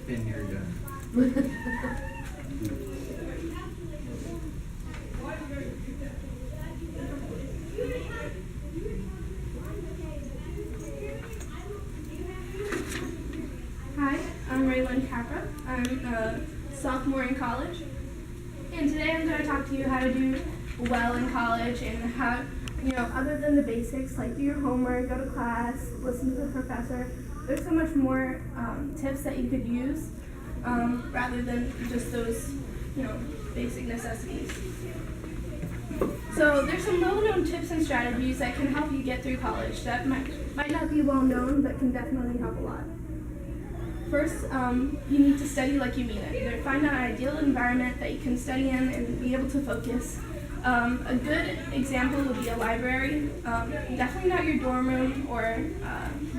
Then you're done. Hi, I'm Raylan Capra. I'm a sophomore in college. And today I'm going to talk to you how to do well in college and how, other than the basics, like do your homework, go to class, listen to the professor. There's so much more tips that you could use rather than just those, basic necessities. So there's some well-known tips and strategies that can help you get through college that might not be well known, but can definitely help a lot. First, you need to study like you mean it. Find an ideal environment that you can study in and be able to focus. A good example would be a library. Definitely not your dorm room or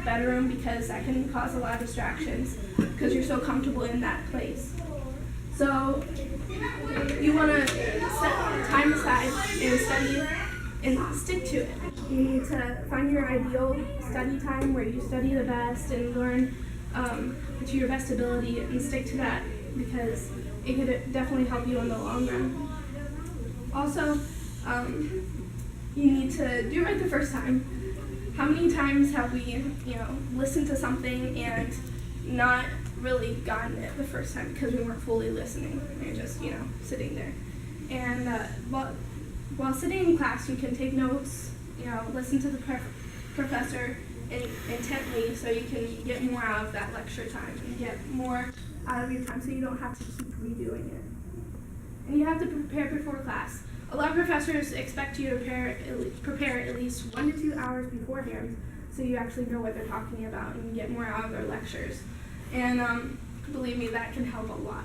bedroom, because that can cause a lot of distractions because you're so comfortable in that place. So you want to set time aside and study and stick to it. You need to find your ideal study time where you study the best and learn to your best ability and stick to that, because it could definitely help you in the long run. Also, you need to do it right the first time. How many times have we, listened to something and not really gotten it the first time because we weren't fully listening? We were just, sitting there. And while sitting in class, you can take notes, listen to the professor intently, so you can get more out of that lecture time and get more out of your time, so you don't have to keep redoing it. And you have to prepare before class. A lot of professors expect you to prepare at least 1 to 2 hours beforehand, so you actually know what they're talking about and you get more out of their lectures. And believe me, that can help a lot.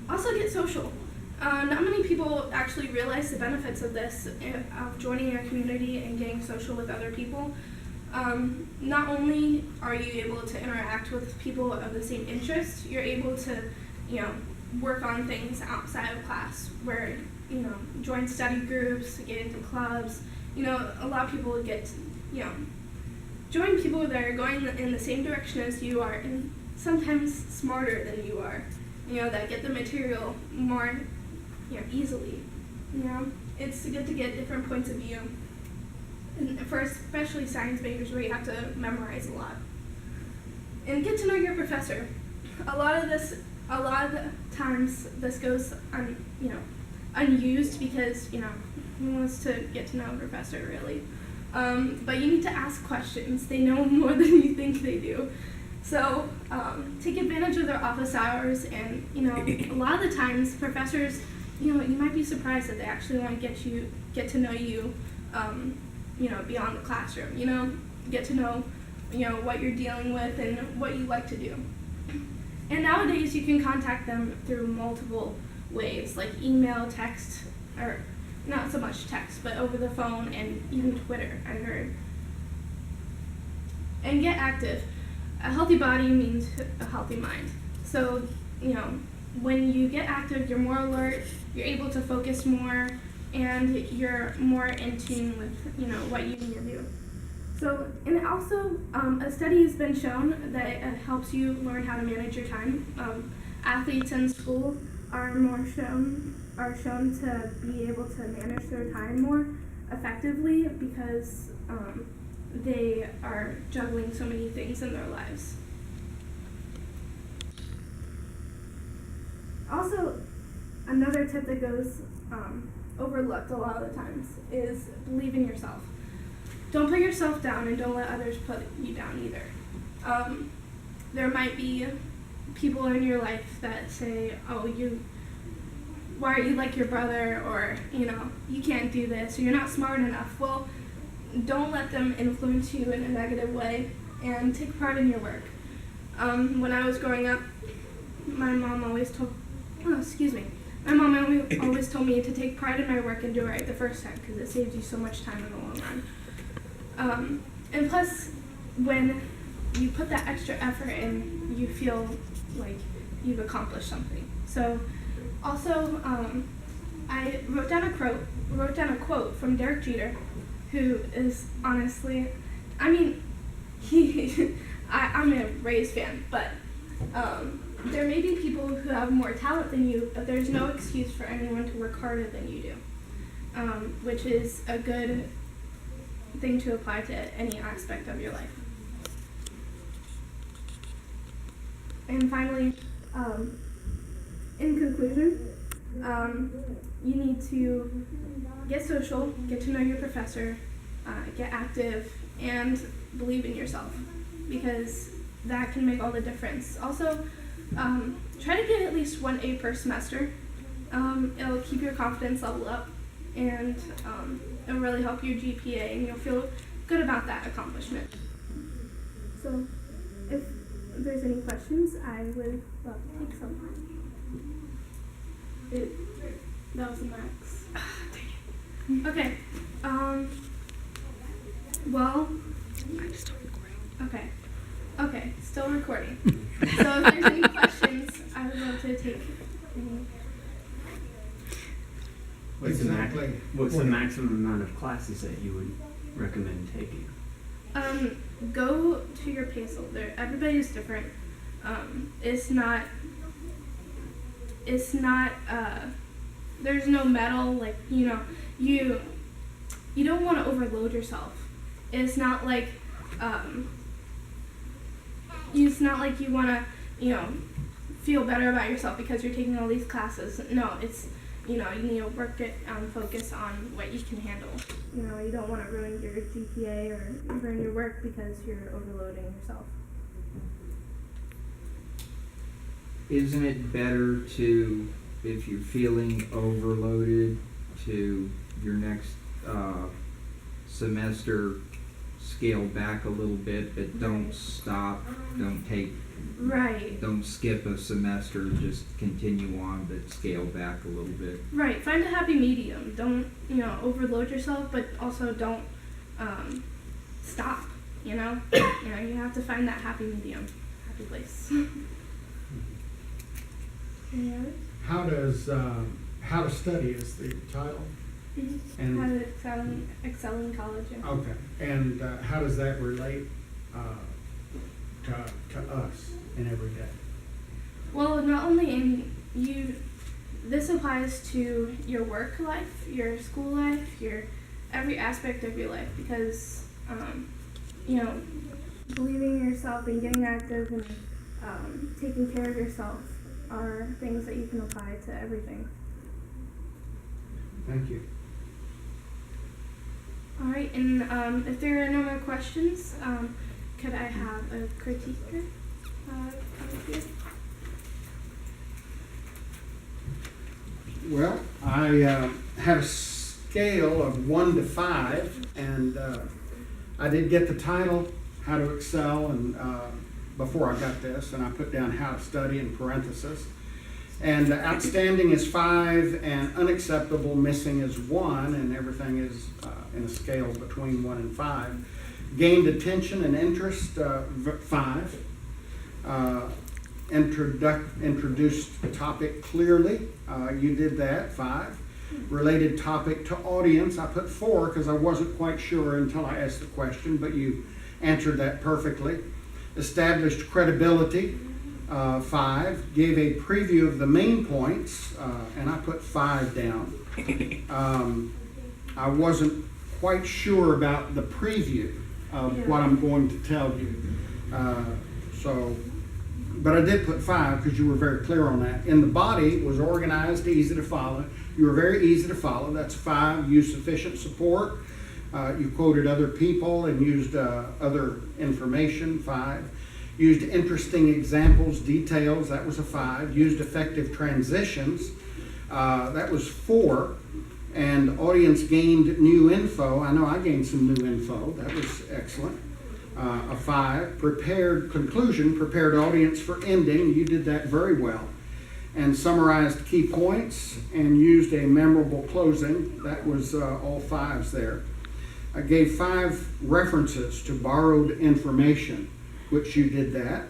Also, get social. Not many people actually realize the benefits of this, of joining a community and getting social with other people. Not only are you able to interact with people of the same interest, you're able to, work on things outside of class, where, join study groups, get into clubs. A lot of people get, join people that are going in the same direction as you are, and sometimes smarter than you are, that get the material more easily. It's good to get different points of view, and for especially science majors where you have to memorize a lot. And get to know your professor. A lot of the times this goes unused because who wants to get to know a professor really? But you need to ask questions. They know more than you think they do. So take advantage of their office hours, and a lot of the times professors, you might be surprised that they actually want to get to know you, beyond the classroom. Get to know, what you're dealing with and what you like to do. And nowadays you can contact them through multiple ways, like email, text, or not so much text, but over the phone and even Twitter, I heard. And get active. A healthy body means a healthy mind. So, when you get active, you're more alert, you're able to focus more, and you're more in tune with, what you need to do. So, and also, a study has been shown that it helps you learn how to manage your time. Athletes in school are shown to be able to manage their time more effectively because they are juggling so many things in their lives. Also, another tip that goes overlooked a lot of the times is believe in yourself. Don't put yourself down, and don't let others put you down either. There might be people in your life that say, oh, why are you like your brother, or, you can't do this, or you're not smart enough. Well, don't let them influence you in a negative way, and take pride in your work. When I was growing up, my mom always told me to take pride in my work and do it right the first time, because it saves you so much time in the long run. And plus, when you put that extra effort in, you feel like you've accomplished something. So, also, I wrote down a quote from Derek Jeter, who is honestly, I'm a Rays fan, but There may be people who have more talent than you, but there's no excuse for anyone to work harder than you do, which is a good thing to apply to any aspect of your life. And finally, in conclusion, you need to get social, get to know your professor, get active, and believe in yourself, because that can make all the difference. Also, try to get at least 1 A per semester. It'll keep your confidence level up, and it'll really help your GPA, and you'll feel good about that accomplishment. So, if there's any questions, I would love to take some. That was the max. Okay. Well. I'm still recording. Okay. Still recording. So if there's any questions, I would love to take any. What's the maximum amount of classes that you would recommend taking? Go to your pace level. Everybody's different. It's not, there's no medal, like, you don't want to overload yourself. It's not like you want to, feel better about yourself because you're taking all these classes. No, it's, you need to work it, focus on what you can handle. You don't want to ruin your GPA or ruin your work because you're overloading yourself. Isn't it better to, if you're feeling overloaded, to your next semester scale back a little bit, but don't stop, don't skip a semester, just continue on, but scale back a little bit. Right, find a happy medium. Don't, overload yourself, but also don't stop, you have to find that happy medium, happy place. Any others? How to Study is the title? Mm-hmm. And how to excel in college. Yeah. okay, and how does that relate to us in every day? Well, not only in you, this applies to your work life, your school life, your every aspect of your life, because believing in yourself and getting active and taking care of yourself are things that you can apply to everything. Thank you. All right, and if there are no more questions, could I have a critiquer come here? Well, I had a scale of 1 to 5, and I did get the title, How to Excel, and before I got this, and I put down How to Study in parentheses. And outstanding is 5, and unacceptable, missing is 1, and everything is in a scale between 1 and 5. Gained attention and interest, 5. Introduced topic clearly, you did that, 5. Related topic to audience, I put 4 because I wasn't quite sure until I asked the question, but you answered that perfectly. Established credibility, 5. Gave a preview of the main points, and I put 5 down. I wasn't quite sure about the preview of what I'm going to tell you. But I did put 5 because you were very clear on that. In the body, it was organized, easy to follow. You were very easy to follow. That's 5. Used sufficient support. You quoted other people and used other information, 5. Used interesting examples, details, that was a 5. Used effective transitions, that was 4. And audience gained new info. I know I gained some new info, that was excellent. A 5. Prepared audience for ending, you did that very well. And summarized key points and used a memorable closing, that was all 5s there. I gave 5 references to borrowed information, which you did that.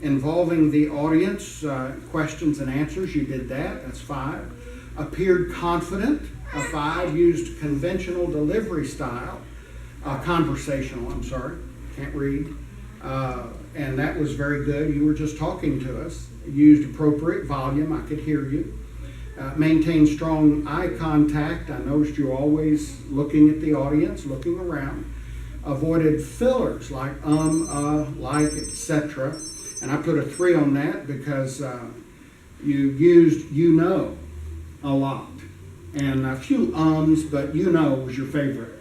Involving the audience, questions and answers, you did that, that's 5. Appeared confident, a 5. Used conventional delivery style, conversational, can't read. and that was very good. You were just talking to us. Used appropriate volume. I could hear you. Maintained strong eye contact. I noticed you always looking at the audience, looking around. Avoided fillers like like, etc. And I put a 3 on that because you used "you know" a lot. And a few ums, but "you know" was your favorite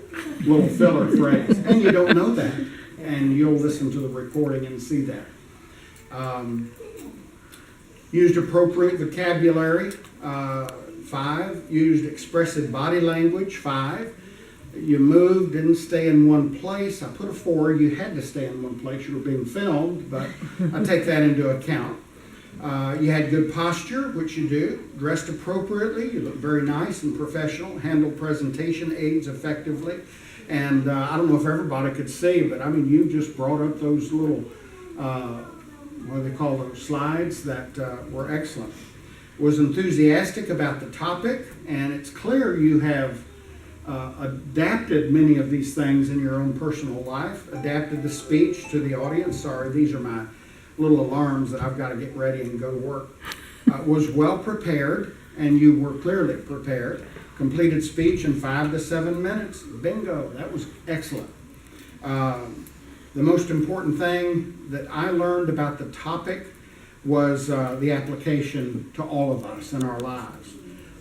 little filler phrase. And you don't know that. And you'll listen to the recording and see that. Used appropriate vocabulary, 5. Used expressive body language, 5. You moved, didn't stay in one place. I put a 4. You had to stay in one place. You were being filmed, but I take that into account. You had good posture, which you do. Dressed appropriately. You look very nice and professional. Handled presentation aids effectively. And I don't know if everybody could see, but I mean, you just brought up those little, what do they call those, slides that were excellent. Was enthusiastic about the topic, and it's clear you have adapted many of these things in your own personal life, adapted the speech to the audience. Sorry, these are my little alarms that I've got to get ready and go to work. Was well prepared, and you were clearly prepared. Completed speech in 5 to 7 minutes. Bingo, that was excellent. The most important thing that I learned about the topic was the application to all of us in our lives.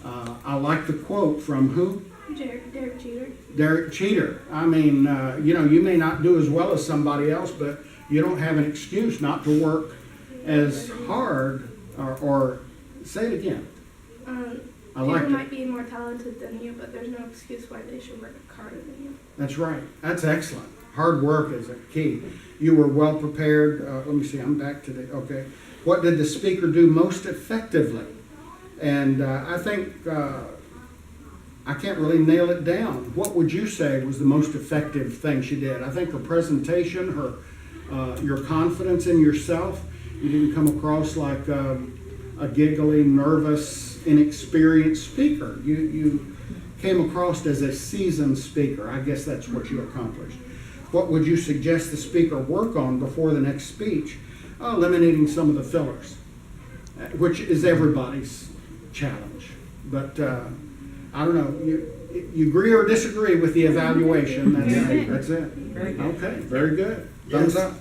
I like the quote from who? Derek Jeter. Derek Jeter. I mean, you may not do as well as somebody else, but you don't have an excuse not to work as hard, or say it again. I like People it. might be more talented than you, but there's no excuse why they should work harder than you. That's right. That's excellent. Hard work is a key. You were well prepared. Let me see. I'm back to the, okay. What did the speaker do most effectively? And I think I can't really nail it down. What would you say was the most effective thing she did? I think her presentation, your confidence in yourself. You didn't come across like a giggly, nervous, inexperienced speaker. You came across as a seasoned speaker. I guess that's what you accomplished. What would you suggest the speaker work on before the next speech? Eliminating some of the fillers, which is everybody's challenge. But I don't know. You agree or disagree with the evaluation? That's it. Very good. Okay, very good. Thumbs up.